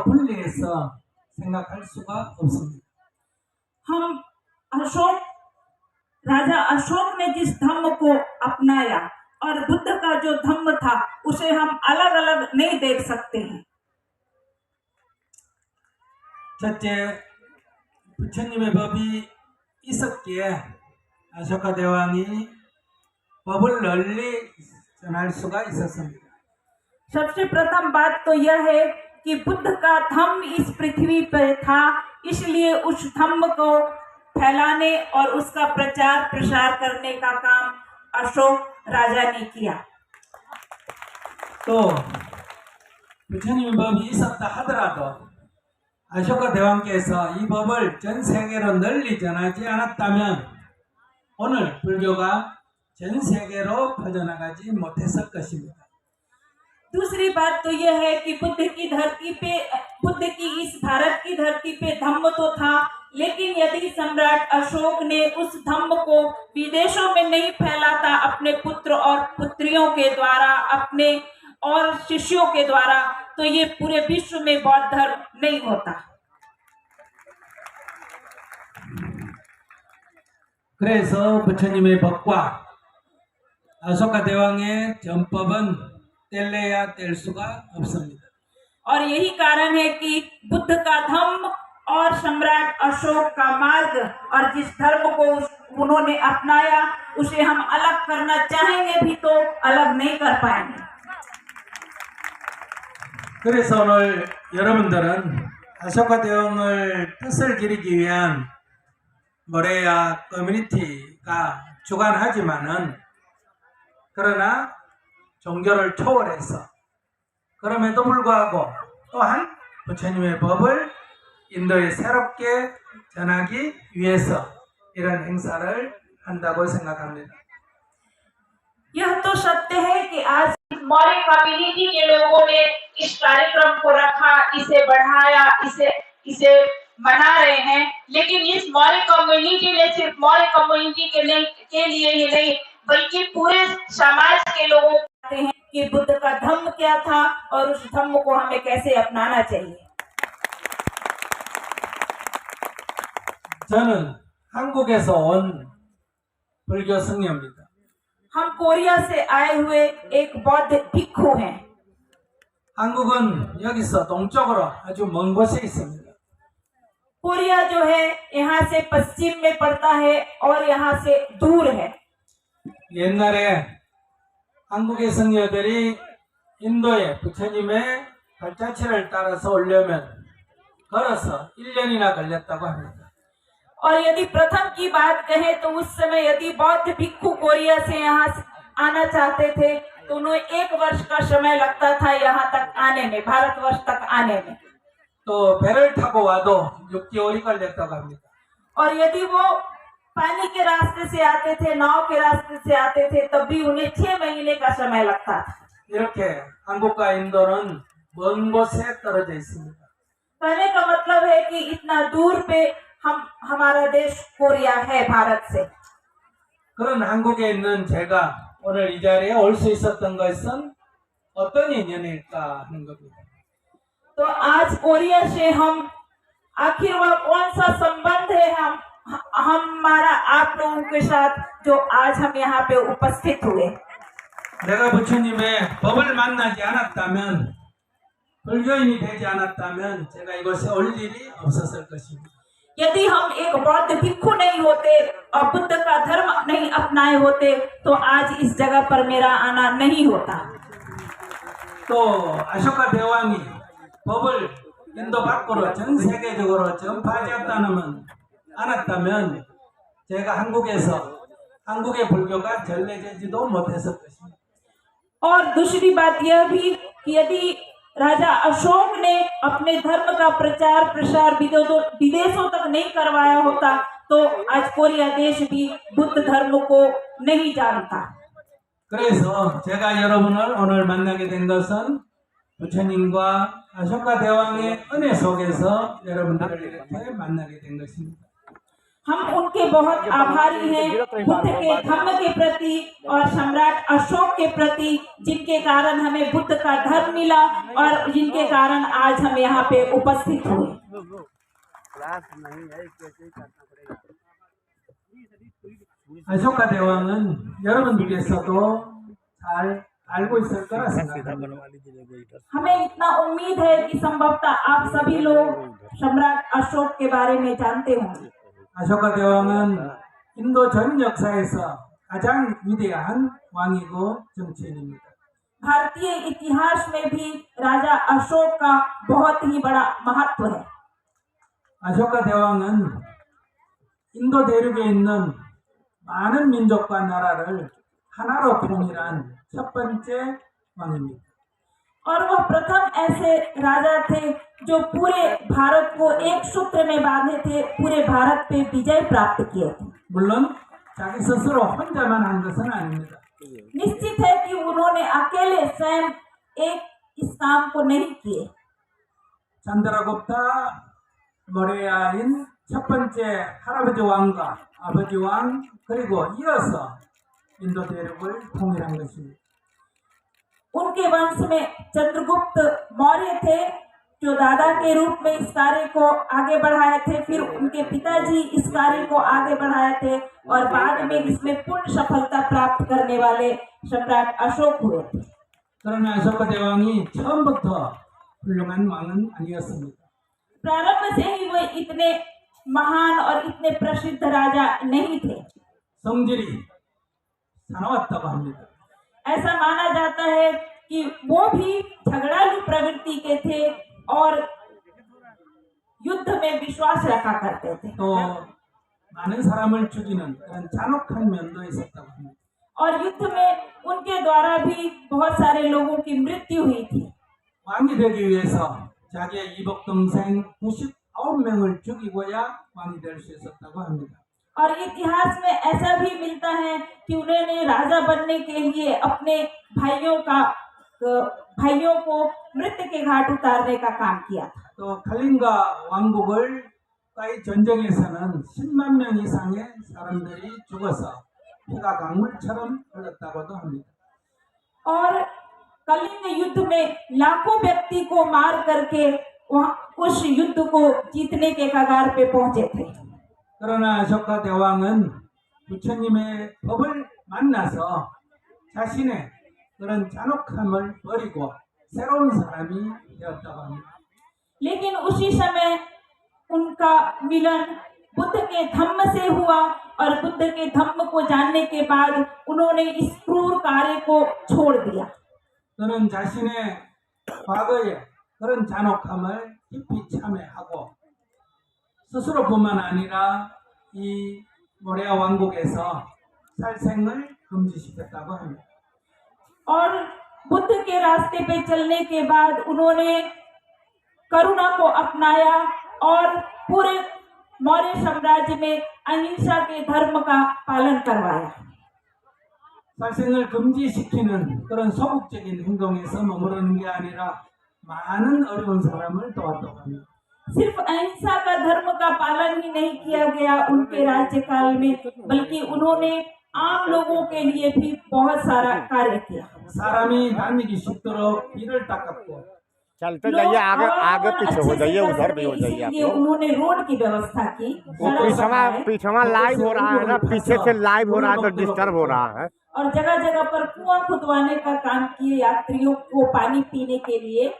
분리해서 생각할 수가 없습니다. हम अशोक राजा अशोक ने जिस धम्म को अपनाया और बुद्ध का जो धम्म था उसे हम अलग अलग नहीं देख सकते हैं। 첫째, 부처님의 법이 있었기에 아쇼카 대왕이 법을 널리 전할 수가 있었습니다. सबसे प्रथम बात तो यह है कि बुद्ध का धम्म इस पृथ्वी पर था, इसलिए उस धम्म को फैलाने और उसका प्रचार प्रसार करने का काम अशोक राजा ने किया। 또 부처님의 법이 있었다 하더라도 아쇼카 대왕께서 이 법을 전 세계로 널리 전하지 않았다면 오늘 불교가 전 세계로 퍼져나가지 못했을 것입니다. दूसरी बात तो यह है कि बुद्ध की इस भारत की धरती पे धम्म तो था, लेकिन यदि सम्राट अशोक ने उस धम्म को विदेशों में नहीं फैलाता अपने पुत्र और पुत्रियों के द्वारा, अपने और शिष्यों के द्वारा, तो ये पूरे विश्व में बौद्ध धर्म नहीं होता। 그래서 부처님의 법과 아소카 대왕의 전법은 뗄래야 뗄 수가 없습니다. और यही कारण है कि बुद्ध का धम्म और सम्राट अशोक का मार्ग और जिस धर्म को उन्होंने अपनाया उसे हम अलग करना चाहेंगे भी तो अलग नहीं कर पाएंगे। 그래서 오늘 여러분들은 아소카 대왕의 뜻을 기리기 위한 모레야 커뮤니티가 주관하지만은 그러나 종교를 초월해서 그럼에도 불구하고 또한 부처님의 법을 인도에 새롭게 전하기 위해서 이런 행사를 한다고 생각합니다. यह तो सत्य है कि आज मौर्य कम्युनिटी के लोगों ने इस कार्यक्रम को रखा, इसे बढ़ाया, इसे मना रहे हैं, लेकिन इस मौर्य कम्युनिटी ने सिर्फ मौर्य कम्युनिटी के लिए ही नहीं बल्कि पूरे समाज के लोगों कहते हैं कि बुद्ध का धम्म क्या था और उस धम्म को हमें कैसे अपनाना चाहिए। 저는 한국에서 온 불교 승려입니다. हम कोरिया से आए हुए एक बौद्ध भिक्षु हैं। 한국은 여기서 동쪽으로 아주 먼 곳에 있습니다. कोरिया जो है यहाँ से पश्चिम में पड़ता है और यहाँ से दूर है। 옛날에 한국의 승려들이 인도에 부처님의 발자취를 따라서 오려면 걸어서 1년이나 걸렸다고 합니다. और यदि प्रथम की बात कहें तो उस समय यदि बौद्ध भिक्षु कोरिया से यहाँ आना चाहते थे तो उन्हें 1 वर्ष का समय लगता था यहाँ तक आने में, भारतवर्ष तक आने में। 또 배를 타고 와도 6개월이 걸렸다고 합니다. और यदि वो पानी के रास्ते से आते थे, नाव के रास्ते से आते थे, तब भी उन्हें 6 महीने का समय लगता था। 이렇게 한국과 인도는 먼 곳에 떨어져 있습니다. कहने का मतलब है कि इतना दूर पे हमारा देश कोरिया है भारत से। 그런 한국에 있는 제가 오늘 이 자리에 올 수 있었던 것은 어떤 인연일까 하는 겁니다. तो आज कोरिया से हम आखिर वह कौन सा संबंध है हमारा आप लोगों के साथ जो आज हम यहाँ पे उपस्थित हुए। 내가 부처님의 법을 만나지 않았다면, 불교인이 되지 않았다면 제가 이곳에 올 일이 없었을 것입니다. यदि हम एक बौद्ध भिक्षु नहीं होते और बुद्ध का धर्म नहीं अपनाए होते तो आज इस जगह पर मेरा आना नहीं होता। 또 아쇼카 대왕이 법을 인도 밖으로 전 세계적으로 전파하지 않았다면 제가 한국에서 한국의 불교가 전래되지도 못했을 것입니다. और दूसरी बात यह भी कि यदि राजा अशोक ने अपने धर्म का प्रचार प्रसार विदेशों तक नहीं करवाया होता तो आज कोरिया देश भी बुद्ध धर्म को नहीं जानता। 그래서 제가 여러분을 오늘 만나게 된 것은 부처님과 아쇼카 대왕의 은혜 속에서 여러분들을 이렇게 만나게 된 것입니다. हम उनके बहुत आभारी हैं, बुद्ध के धम्म के प्रति और सम्राट अशोक के प्रति, जिनके कारण हमें बुद्ध का धर्म मिला और जिनके कारण आज हम यहाँ पे उपस्थित हुए। अशोका 대왕은 여러분들께서도 잘 알고 있을 거라 생각합니다. हमें इतना उम्मीद है कि संभवतः आप सभी लोग सम्राट अशोक के बारे में जानते होंगे। अशोका 대왕은 인도 전 역사에서 가장 위대한 왕이고 정치인입니다. भारतीय इतिहास में भी राजा अशोक का बहुत ही बड़ा महत्व है। अशोका 대왕은 인도 대륙에 있는 많은 민족과 나라를 하나로 통일한 첫 번째 왕입니다. और वह प्रथम ऐसे राजा थे जो पूरे भारत को एक सूत्र में बांधे थे, पूरे भारत पे विजय प्राप्त किए थे। 물론 자기 스스로 혼자만 한 것은 아닙니다. निश्चित है कि उन्होंने अकेले स्वयं इस काम को नहीं किए। 찬드라굽타 모레야인 첫 번째 할아버지 왕과 아버지 왕 그리고 이어서 인도 대륙을 통일한 것입니다. उनके वंश में चंद्रगुप्त मौर्य थे जो दादा के रूप में इस कार्य को आगे बढ़ाए थे, फिर उनके पिताजी इस कार्य को आगे बढ़ाए थे और बाद में इसमें पूर्ण सफलता प्राप्त करने वाले सम्राट अशोक हुए थे। 그러나 अशोक 대왕이 처음부터 훌륭한 왕은 아니었습니다. प्रारंभ से ही वे इतने महान और इतने प्रसिद्ध राजा नहीं थे। 성질이 사나웠다고 합니다. ऐसा माना जाता है कि वो भी झगड़ालू प्रवृत्ति के थे और युद्ध में विश्वास रखा करते थे। 또 많은 사람을 죽이는 그런 잔혹한 면도 있었다고 합니다. और युद्ध में उनके द्वारा भी बहुत सारे लोगों की मृत्यु हुई थी। 왕이 되기 위해서 자기의 이복 동생 99명을 죽이고야 왕이 될 수 있었다고 합니다. और इतिहास में ऐसा भी मिलता है कि उन्होंने राजा बनने के लिए अपने भाइयों को मृत्यु के घाट उतारने का काम किया था। 또 칼린가 왕국을과의 전쟁에서는 10만 명 이상의 사람들이 죽어서 피가 강물처럼 흘렀다고도 합니다. और कलिंग युद्ध में लाखों व्यक्ति को मार करके वहाँ उस युद्ध को जीतने के कगार पे पहुंचे थे। 그러나 अशोका 대왕은 부처님의 법을 만나서 자신의 그런 잔혹함을 버리고 새로운 사람이 되었다고 합니다. लेकिन उसी समय उनका मिलन बुद्ध के धम्म से हुआ और बुद्ध के धम्म को जानने के बाद उन्होंने इस क्रूर कार्य को छोड़ दिया। 그는 자신의 과거의 그런 잔혹함을 깊이 참회하고 스스로뿐만 아니라 이 모레아 왕국에서 살생을 금지시켰다고 합니다. और बुद्ध के रास्ते पे चलने के बाद उन्होंने करुणा को अपनाया और पूरे मौर्य साम्राज्य में अहिंसा के धर्म का पालन करवाया। 살생을 금지시키는 그런 소극적인 행동에서 머무르는 게 아니라 많은 어려운 사람을 도왔다고 합니다. सिर्फ अहिंसा का धर्म का पालन ही नहीं किया गया उनके राज्यकाल में, बल्कि उन्होंने आम लोगों के लिए भी बहुत सारा कार्य किया। 사람이 다니기 쉽도록 길을 닦았고 चलते जाइए, आगे आगे पीछे हो जाइए, उधर भी हो जाइए आप इसलिए लोग। उन्होंने रोड की व्यवस्था की। वो पीछवा लाइव हो रहा है ना, पीछे से लाइव हो रहा है तो डिस्टर्ब हो रहा है। और जगह जगह पर कुआं खुदवाने का काम किए यात्रियों को पानी पीने के लिए।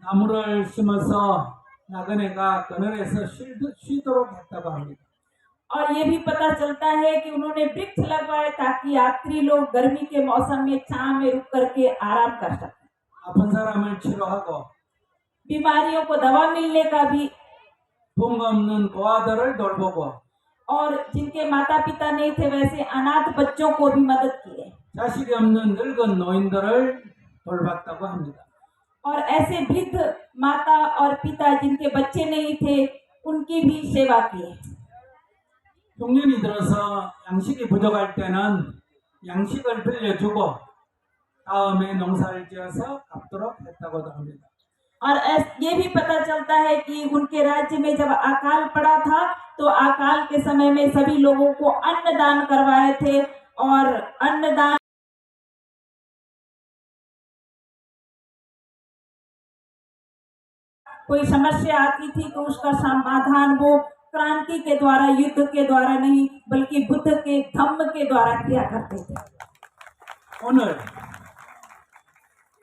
나무를 심어서 나그네가 그늘에서 쉬도록 했다고 합니다. और ये भी पता चलता है कि उन्होंने वृक्ष लगवाए ताकि यात्री लोग गर्मी के मौसम में छांव में रुक करके आराम कर सकें। 아픈 사람을 치료하고 बीमारियों को दवा मिलने का भी, 부모 없는 고아들을 돌보고 और जिनके माता पिता नहीं थे वैसे अनाथ बच्चों को भी मदद किए। 자식이 없는 늙은 노인들을 돌봤다고 합니다. और ऐसे वृद्ध माता और पिता जिनके बच्चे नहीं थे उनकी भी सेवा किए। 흉년이 들어서 양식이 부족할 때는 양식을 빌려주고 다음에 농사를 지어서 갚도록 했다고도 합니다. और ये भी पता चलता है कि उनके राज्य में जब अकाल पड़ा था तो तो अकाल के समय में सभी लोगों को अन्नदान करवाए थे और अन्नदान कोई समस्या आती थी तो उसका समाधान वो क्रांति के द्वारा, युद्ध के द्वारा नहीं बल्कि बुद्ध के धम्म के द्वारा किया करते थे। 오늘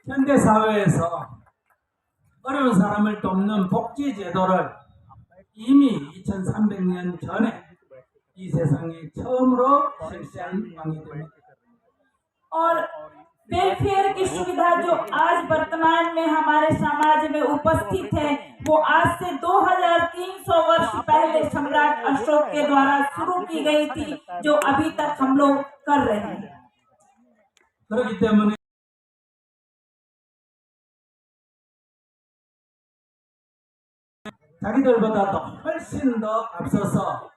현대 사회에서 어려운 사람을 돕는 복지 제도를 이미 2300년 전에 이 세상에 처음으로 실시한 왕이 됩니다. और वेलफेयर की सुविधा जो आज वर्तमान में हमारे समाज में उपस्थित है वो आज से 2300 वर्ष पहले सम्राट अशोक के द्वारा शुरू की गई थी, जो अभी तक हम लोग कर रहे हैं। 그렇기 때문에 자기들보다도 훨씬 더 앞서서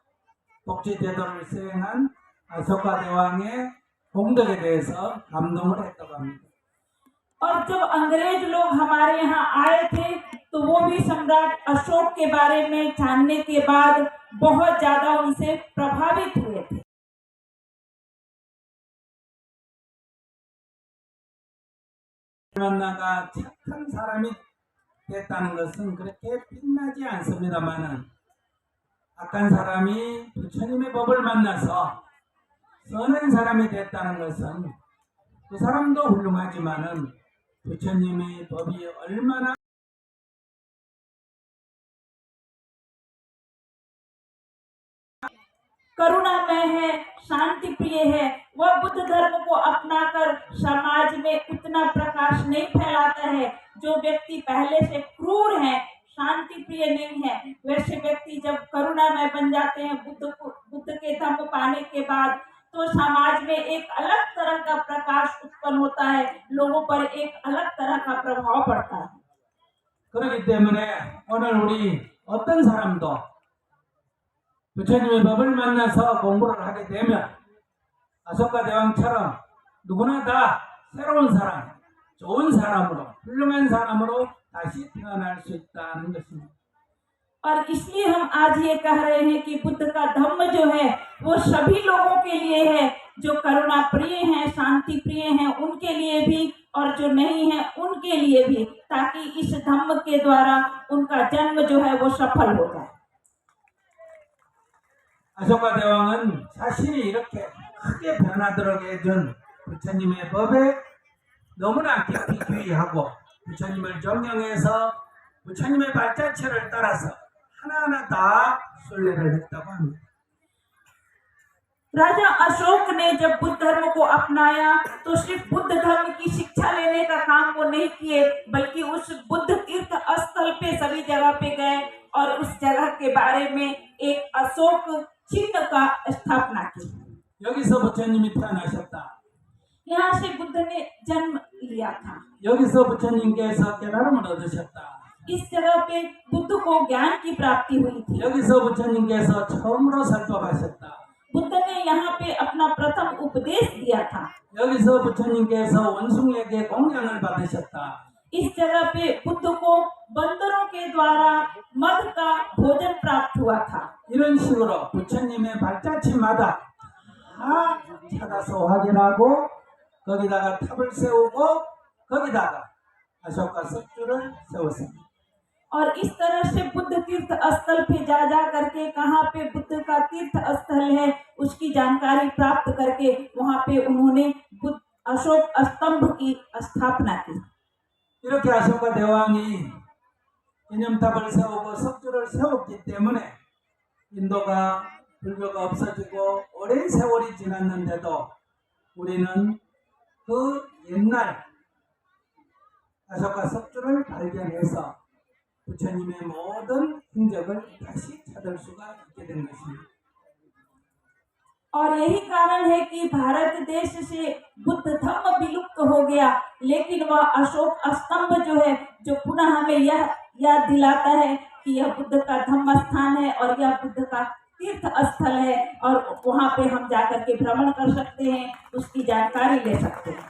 복지 제도를 수행한 아소카 대왕의 공덕에 대해서 감동을 했다고 합니다. और जब अंग्रेज लोग हमारे यहाँ आए थे तो वो भी सम्राट अशोक के बारे में जानने के बाद बहुत ज्यादा उनसे प्रभावित हुए थे। 만나가 착한 사람이 됐다는 것은 그렇게 빛나지 않습니다만은 악한 사람이 부처님의 법을 만나서 선한 사람이 됐다는 것은 그 사람도 훌륭하지만은 부처님의 법이 얼마나 करुणामय है, शांति प्रिय है, वह बुद्ध धर्म को अपनाकर समाज में उतना प्रकाश नहीं फैलाता है। जो व्यक्ति पहले से क्रूर है, शांति प्रिय नहीं है, वैसे व्यक्ति जब करुणामय बन जाते हैं बुद्ध के धम्म पाने के बाद, तो समाज में एक अलग तरह का प्रकाश उत्पन्न होता है, लोगों पर एक अलग तरह का प्रभाव पड़ता है। 그렇기 때문에 오늘 우리 어떤 사람도 부처님의 법을 만나서 공부를 하게 되면 아소카 대왕처럼 누구나 다 새로운 사람, 좋은 사람으로, 훌륭한 사람으로 다시 태어날 수 있다는 것입니다. और इसलिए हम आज ये कह रहे हैं कि बुद्ध का धम्म जो है वो सभी लोगों के लिए है, जो करुणा प्रिय हैं, शांति प्रिय हैं, उनके लिए भी और जो नहीं है उनके लिए भी, ताकि इस धम्म के द्वारा उनका जन्म जो है वो सफल हो जाए। 아소카 대왕은 자신이 이렇게 크게 변화들게 해준 부처님의 법에 너무나 깊이 귀의하고 부처님을 존경해서 부처님의 발자취를 따라서 하나하나 다 순례를 했다고 합니다. राजा अशोक ने जब बुद्ध धर्म को अपनाया तो सिर्फ बुद्ध धर्म की शिक्षा लेने का काम वो नहीं किए, बल्कि उस बुद्ध तीर्थ स्थल पे सभी जगह पे गए और उस जगह के बारे में एक अशोक चिन्ह का स्थापना की। 여기서 부처님이 태어나셨다. यहाँ से बुद्ध ने जन्म लिया था। 여기서 부처님께서 깨달음을 얻으셨다. इस जगह पे बुद्ध को ज्ञान की प्राप्ति हुई थी। 여기서 부처님께서 처음으로 설법하셨다. बुद्ध ने यहाँ पे अपना प्रथम उपदेश दिया था। 여기서 부처님께서 원숭이에게 공양을 받으셨다. इस जगह पे बुद्ध को बंदरों के द्वारा मध का भोजन प्राप्त हुआ था। 이런 식으로 부처님의 발자취마다 다 찾아서 확인하고 거기다가 탑을 세우고 거기다가 अशोका 석주를 세웠습니다. और इस तरह से बुद्ध तीर्थ स्थल पे जा जा करके कहाँ पे बुद्ध का तीर्थ स्थल है उसकी जानकारी प्राप्त करके वहाँ पे उन्होंने बुद्ध अशोक स्तंभ की स्थापना की। 이렇게 아소카 대왕이 기념탑을 세우고 석주를 세웠기 때문에 인도가 불교가 없어지고 오랜 세월이 지났는데도 우리는 그 옛날 아소카 석주를 발견해서 부처님의 모든 흔적을 다시 찾을 수가 있게 된 것입니다. और यही कारण है कि भारत देश से बुद्ध धम्म विलुप्त हो गया, लेकिन वह अशोक स्तंभ जो है जो पुनः हमें यह याद दिलाता है कि यह बुद्ध का धम्म स्थान है और यह बुद्ध का तीर्थ स्थल है और वहाँ पे हम जाकर के भ्रमण कर सकते हैं, उसकी जानकारी ले सकते हैं।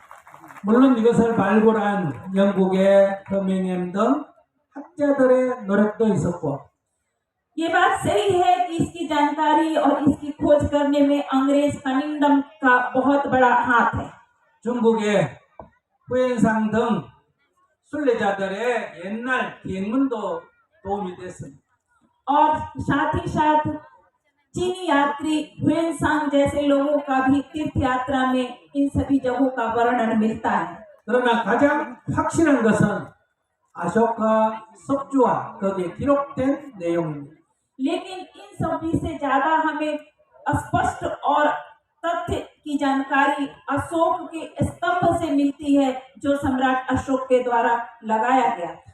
물론 이것을 발굴한 영국의 터밍햄 등 학자들의 노력도 있었고 ये बात सही है कि इसकी जानकारी और इसकी खोज करने में अंग्रेज कनिंगडम का बहुत बड़ा हाथ है। 중국의 후엔상 등 순례자들의 옛날 비행문도 도움이 됐습니다. और साथ ही साथ चीनी यात्री हुएनसांग जैसे लोगों का भी तीर्थ यात्रा में इन सभी जगहों का वर्णन मिलता है। 그러나 가장 확실한 것은 아쇼카 석주와 거기에 기록된 내용입니다. लेकिन इन सभी से ज्यादा हमें स्पष्ट और तथ्य की जानकारी अशोक के स्तंभ से मिलती है जो सम्राट अशोक के द्वारा लगाया गया था।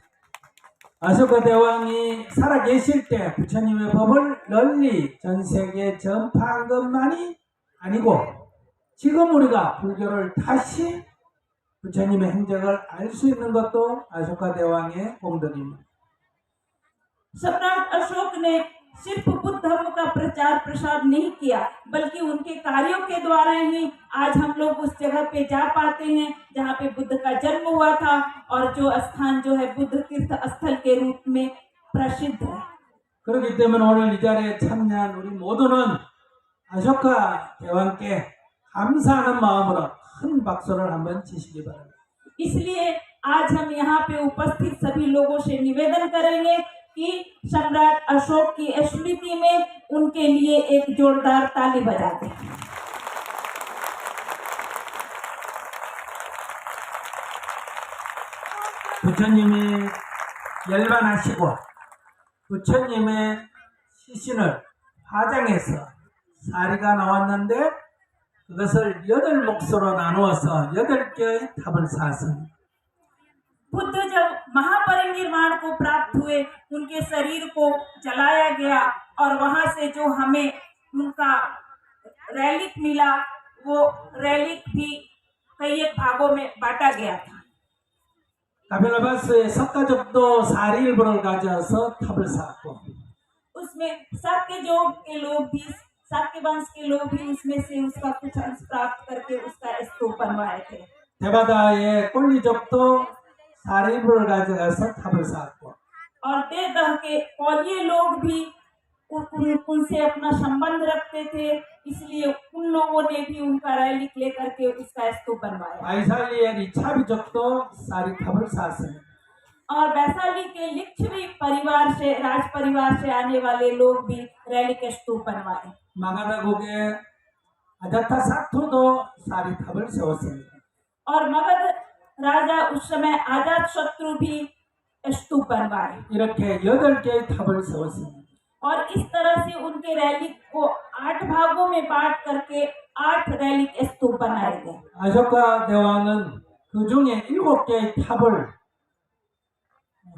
아쇼카 대왕이 살아계실 때 부처님의 법을 널리 전 세계에 전파한 것만이 아니고 지금 우리가 불교를 다시 부처님의 행적을 알 수 있는 것도 아쇼카 대왕의功德입니다. सम्राट अशोक ने सिर्फ बुद्ध धर्म का प्रचार प्रसार नहीं किया बल्कि उनके कार्यों के द्वारा ही आज हम लोग उस जगह पे जा पाते हैं जहाँ पे बुद्ध का जन्म हुआ था और जो स्थान जो है बुद्ध तीर्थ स्थल के रूप में प्रसिद्ध है। 그렇기 때문에 오늘 이 자리에 참여한 우리 모두는 아쇼카 대왕께 감사하는 마음으로 큰 박수를 한번 치시기 바랍니다. इसलिए आज हम यहाँ पे उपस्थित सभी लोगों से निवेदन करेंगे कि सम्राट अशोक की स्मृति में उनके लिए एक जोरदार ताली बजा दें। 부처님이 열반하시고 부처님의 시신을 화장해서 사리가 나왔는데 그것을 8몫으로 나누어서 8개의 탑을 쌓았습니다. बुद्ध जब महापरिनिर्वाण को प्राप्त हुए उनके शरीर को जलाया गया और वहां से जो हमें उनका रैलिक मिला वो रैलिक भी कई एक भागों में बांटा गया था। 가빌라바스의 석가족도 사리 일부를 가져와서 탑을 쌓았고 उसमें शाक्य योग के लोग भी शाक्य वंश के लोग भी उसमें से उसका कुछ अंश प्राप्त करके उसका स्तूप बनवाए थे। 대바다의 꼴리족도 사리 일부를 가져가서 탑을 쌓았고 और देवदह के कौलिये लोग भी उनसे अपना संबंध रखते थे इसलिए उन लोगों ने भी उनका रैलिक लेकर के उसका स्तूप बनवाया। 바이살리의 리차비족도 사리 탑을 쌓았습니다. और वैशाली के लिच्छवी परिवार से राज परिवार से आने वाले लोग भी रैलिक स्तूप बनवाए। 마가다국의 아자타사토도 사리 탑을 세웠습니다. और मगध राजा उस समय आजाद शत्रु भी स्तूप बनवाए 이렇게 8개의 탑을 세웠습니다. और इस तरह से उनके रैलिक को 8 भागों में बांट करके 8 रैलिक स्तूप बनाए गए। 아쇼카 대왕은 그 중에 7개의 탑을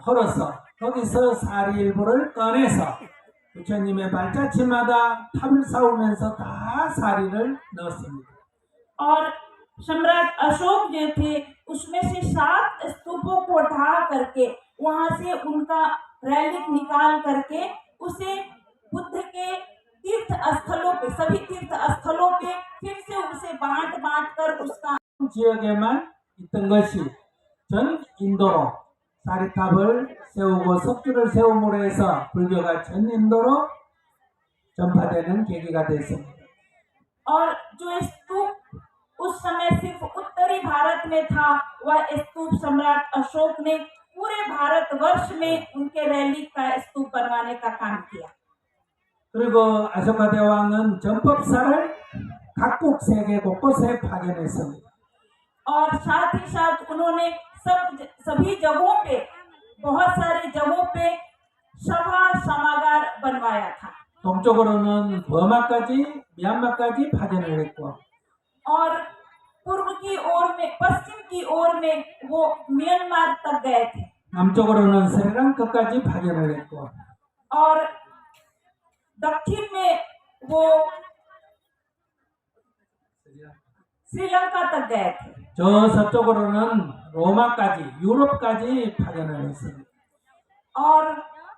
헐어서 거기서 사리 일부를 꺼내서 부처님의 발자취마다 탑을 쌓으면서 다 사리를 넣었습니다. और सम्राट अशोक जो थे उसमें से 7 स्तूपों को ढा करके वहां से उनका रैलिक निकाल करके उसे बुद्ध के तीर्थ स्थलों पे सभी तीर्थ स्थलों पे फिर से उसे बांट बांट कर उसका 지역에만 있던 것이 전 인도로 사리탑을 세우고 석주를 세움으로 해서 불교가 전 인도로 전파되는 계기가 됐습니다. और जो स्तूप उस समय सिर्फ उत्तरी भारत में था वह स्तूप सम्राट अशोक ने पूरे भारत वर्ष में उनके रैलिक का स्तूप बनवाने का काम किया। 그리고 아쇼카 대왕은 전법사를 각국 세계 곳곳에 파견했습니다. और साथ ही साथ उन्होंने सभी जगहों पे बहुत सारे जगहों पे सभा समागार बनवाया था। 동쪽으로는 버마까지 미얀마까지 파견을 했고 और पूर्व की ओर में पश्चिम की ओर में वो म्यांमार तक गए थे 남쪽으로는 스리랑카까지 파견을 했고 और दक्षिण में वो श्रीलंका तक गए थे 저 서쪽으로는 로마까지 유럽까지 파견을 했습니다. और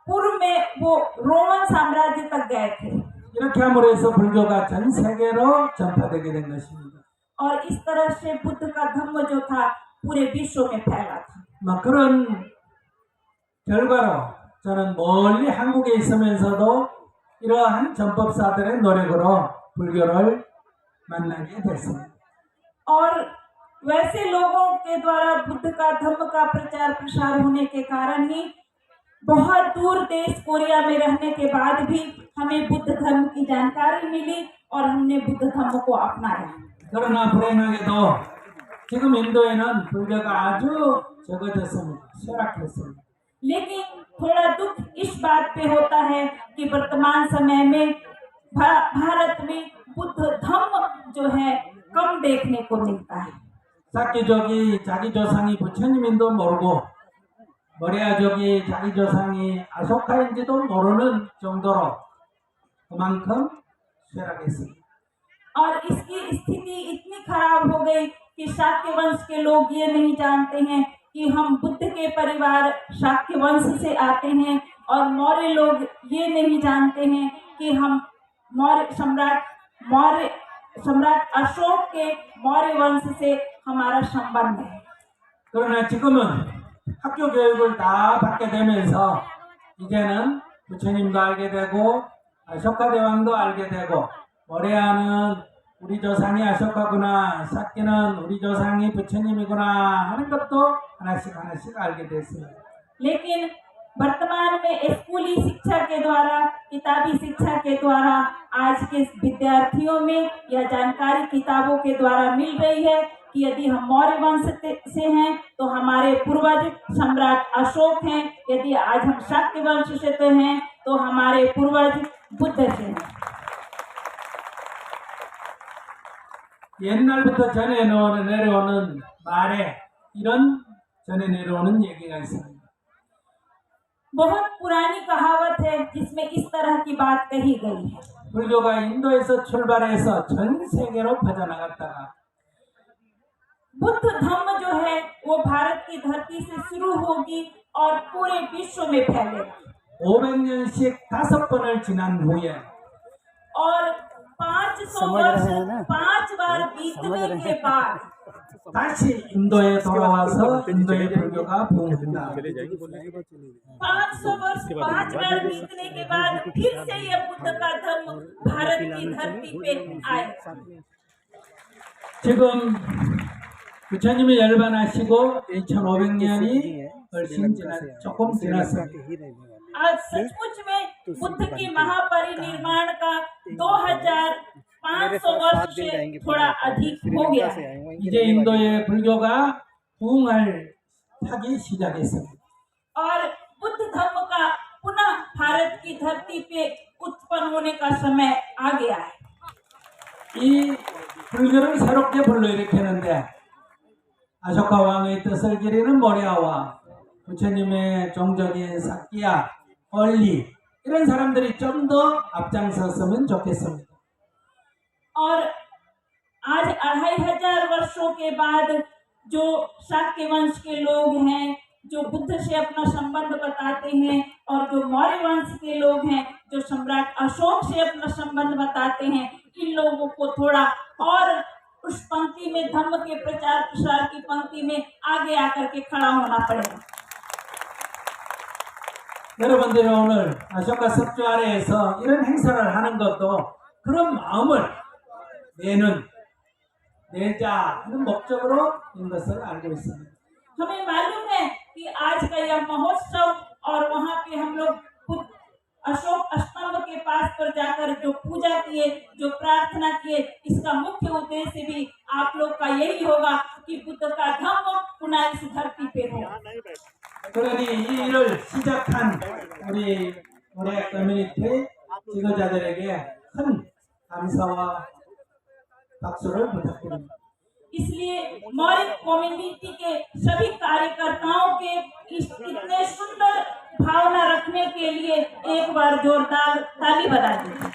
पूर्व में वो रोमन साम्राज्य तक गए थे 이렇게 함으로 해서 불교가 전 세계로 전파되게 된 것입니다. और इस तरह से बुद्ध का धम्म जो था पूरे विश्व में फैला था। 막 그런 결과로 저는 멀리 한국에 있으면서도 이러한 전법사들의 노력으로 불교를 만나게 됐습니다. और वैसे लोगों के द्वारा बुद्ध का धम्म का प्रचार प्रसार होने के कारण ही बहुत दूर देश कोरिया में रहने के बाद भी हमें बुद्ध धर्म की जानकारी मिली और हमने बुद्ध धर्म को अपनाया। 그러나 불행하게도 지금 인도에는 불교가 아주 적어졌습니다. 쇠락했습니다. लेकिन थोड़ा दुख इस बात पे होता है कि वर्तमान समय में भारत में बुद्ध धम्म जो है कम देखने को मिलता है। 사키족이 자기 조상이 부처님인도 모르고 머리아족이 자기 조상이 아소카인지도 모르는 정도로 그만큼 쇠락했습니다. और इसकी स्थिति इतनी खराब हो गई कि शाक्य वंश के लोग ये नहीं जानते हैं कि हम बुद्ध के परिवार शाक्य वंश से आते हैं, और मौर्य लोग ये नहीं जानते हैं कि हम मौर्य सम्राट अशोक के मौर्य वंश से हमारा संबंध है। 그러나 지금은 학교 교육을 다 받게 되면서 이제는 부처님도 알게 되고 아쇼카 대왕도 알게 되고 머레아는 우리 조상이 아쇼카구나, 사키는 우리 조상이 부처님이구나 하는 것도 하나씩 알게 됐습니다. लेकिन वर्तमान में स्कूली शिक्षा के द्वारा, किताबी शिक्षा के द्वारा आज के विद्यार्थियों में यह जानकारी किताबों के द्वारा मिल रही है कि यदि हम मौर्य वंश से हैं तो हमारे पूर्वज सम्राट अशोक हैं, यदि आज हम शाक्य वंश से तो हैं तो हमारे पूर्वज बुद्ध से हैं। 옛날부터 전해 내려오는 말에 이런 전해 내려오는 얘기가 있습니다. बहुत पुरानी कहावत है जिसमें इस तरह की बात कही गई है। 불교가 인도에서 출발해서 전 세계로 퍼져나갔다가 बुद्ध धम्म जो है वो भारत की धरती से शुरू होगी और पूरे विश्व में फैलेगी। 500년씩 5번을 지난 후에 और 500 वर्ष 5 बार बीतने के बाद 다시 인도에 돌아와서 인도의 불교가 부흥한다. 500 वर्ष 5 बार बीतने के बाद फिर से यह बुद्ध का धर्म भारत की धरती पे आए। 지금 부처님이 열반하시고 2500년이 훨씬 조금 지났습니다. आज सचमुच में बुद्ध की महापरिनिर्वाण का 2500 वर्ष से थोड़ा अधिक हो गया है। 이제 인도의 불교가 부흥할 타기 시작했습니다. और बुद्ध धर्म का पुनः भारत की धरती पे उत्पन्न होने का समय आ गया है। 이 불교를 새롭게 불러일으키는데 아쇼카 왕의 뜻을 기리는 모리아와 부처님의 종족인 사키야, 얼리 이런 사람들이 좀 더 앞장섰으면 좋겠습니다. और आज 2500 वर्षों के बाद जो शाक्य वंश के लोग हैं, जो बुद्ध से अपना संबंध बताते हैं, और जो मौर्य वंश के लोग हैं जो सम्राट अशोक से अपना संबंध बताते हैं, इन लोगों को थोड़ा और उस पंक्ति में धम्म के प्रचार प्रसार की पंक्ति में आगे आकर के खड़ा होना पड़ेगा। 여러분들이 오늘 아쇼카 섭주 아래에서 이런 행사를 하는 것도 그런 마음을 내자 하는 목적으로 인 것을 알고 있습니다. हमें मालूम है कि आज का यह महोत्सव और वहाँ पे हम लोग अशोक स्तंभ के पास पर जाकर जो पूजा किए, जो प्रार्थना किए, इसका मुख्य उद्देश्य भी आप लोग का यही होगा कि बुद्ध का धम्म पुनः इस धरती पे हो। 그러니 이 일을 시작한 우리 커뮤니티 지도자들에게 큰 감사와 박수를 부탁드립니다. इसलिए मौर्य कम्युनिटी के सभी कार्यकर्ताओं के इतने सुंदर भावना रखने के लिए एक बार जोरदार ताली बजा दीजिए।